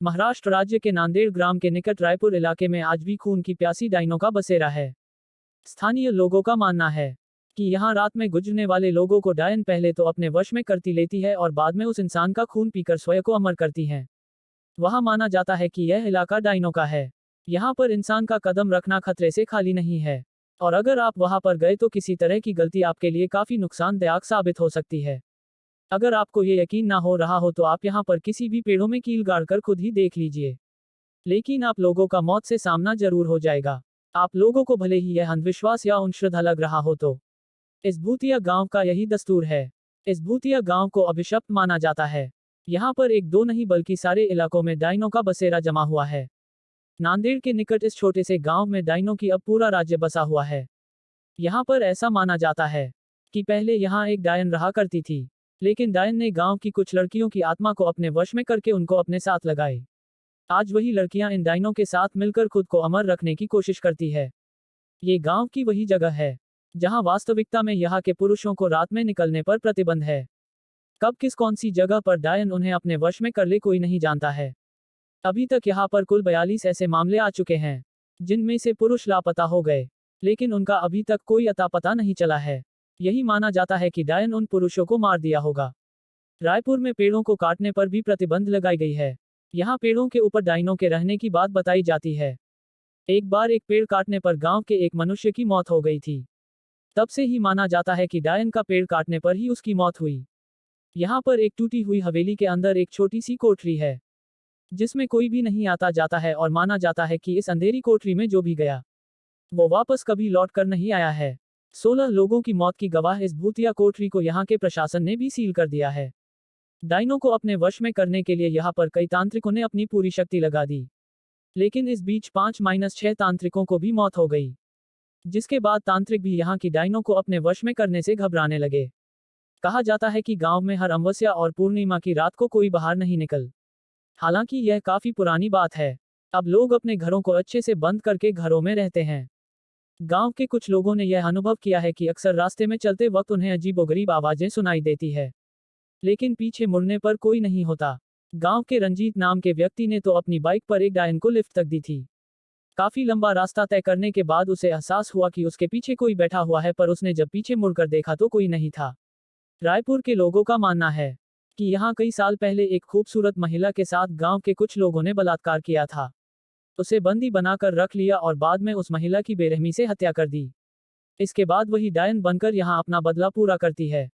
महाराष्ट्र राज्य के नांदेड़ ग्राम के निकट रायपुर इलाके में आज भी खून की प्यासी डायनों का बसेरा है। स्थानीय लोगों का मानना है कि यहाँ रात में गुजरने वाले लोगों को डायन पहले तो अपने वश में करती लेती है और बाद में उस इंसान का खून पीकर स्वयं को अमर करती हैं। वहाँ माना जाता है कि यह इलाका डायनों का है। यहाँ पर इंसान का कदम रखना खतरे से खाली नहीं है, और अगर आप वहाँ पर गए तो किसी तरह की गलती आपके लिए काफी नुकसानदायक साबित हो सकती है। अगर आपको ये यकीन ना हो रहा हो तो आप यहाँ पर किसी भी पेड़ों में कील गाड़कर खुद ही देख लीजिए, लेकिन आप लोगों का मौत से सामना जरूर हो जाएगा। आप लोगों को भले ही यह अंधविश्वास या अंधश्रद्धा लग रहा हो तो इस भूतिया गांव का यही दस्तूर है। इस भूतिया गांव को अभिशप्त माना जाता है। यहाँ पर एक दो नहीं बल्कि सारे इलाकों में डायनों का बसेरा जमा हुआ है। नांदेड़ के निकट इस छोटे से गांव में डायनों की अब पूरा राज्य बसा हुआ है। यहाँ पर ऐसा माना जाता है कि पहले यहाँ एक डायन रहा करती थी, लेकिन डायन ने गांव की कुछ लड़कियों की आत्मा को अपने वश में करके उनको अपने साथ लगाए। आज वही लड़कियां इन डायनों के साथ मिलकर खुद को अमर रखने की कोशिश करती है। ये गांव की वही जगह है जहां वास्तविकता में यहाँ के पुरुषों को रात में निकलने पर प्रतिबंध है। कब किस कौन सी जगह पर डायन उन्हें अपने वश में कर ले कोई नहीं जानता है। अभी तक यहाँ पर कुल 42 ऐसे मामले आ चुके हैं जिनमें से पुरुष लापता हो गए, लेकिन उनका अभी तक कोई अता पता नहीं चला है। यही माना जाता है कि डायन उन पुरुषों को मार दिया होगा। रायपुर में पेड़ों को काटने पर भी प्रतिबंध लगाई गई है। यहाँ पेड़ों के ऊपर डायनों के रहने की बात बताई जाती है। एक बार एक पेड़ काटने पर गांव के एक मनुष्य की मौत हो गई थी। तब से ही माना जाता है कि डायन का पेड़ काटने पर ही उसकी मौत हुई। यहाँ पर एक टूटी हुई हवेली के अंदर एक छोटी सी कोठरी है जिसमें कोई भी नहीं आता जाता है, और माना जाता है कि इस अंधेरी कोठरी में जो भी गया वो वापस कभी लौट कर नहीं आया है। 16 लोगों की मौत की गवाह इस भूतिया कोठरी को यहाँ के प्रशासन ने भी सील कर दिया है। डायनों को अपने वश में करने के लिए यहाँ पर कई तांत्रिकों ने अपनी पूरी शक्ति लगा दी, लेकिन इस बीच 5-6 तांत्रिकों को भी मौत हो गई, जिसके बाद तांत्रिक भी यहाँ की डायनों को अपने वश में करने से घबराने लगे। कहा जाता है कि गांव में हर अमावस्या और पूर्णिमा की रात को कोई बाहर नहीं निकल। हालांकि यह काफी पुरानी बात है। अब लोग अपने घरों को अच्छे से बंद करके घरों में रहते हैं। गांव के कुछ लोगों ने यह अनुभव किया है कि अक्सर रास्ते में चलते वक्त उन्हें अजीबोगरीब आवाजें सुनाई देती है, लेकिन पीछे मुड़ने पर कोई नहीं होता। गांव के रंजीत नाम के व्यक्ति ने तो अपनी बाइक पर एक डायन को लिफ्ट तक दी थी। काफी लंबा रास्ता तय करने के बाद उसे एहसास हुआ कि उसके पीछे कोई बैठा हुआ है, पर उसने जब पीछे मुड़कर देखा तो कोई नहीं था। रायपुर के लोगों का मानना है कि यहाँ कई साल पहले एक खूबसूरत महिला के साथ गांव के कुछ लोगों ने बलात्कार किया था। उसे बंदी बनाकर रख लिया और बाद में उस महिला की बेरहमी से हत्या कर दी। इसके बाद वही डायन बनकर यहाँ अपना बदला पूरा करती है।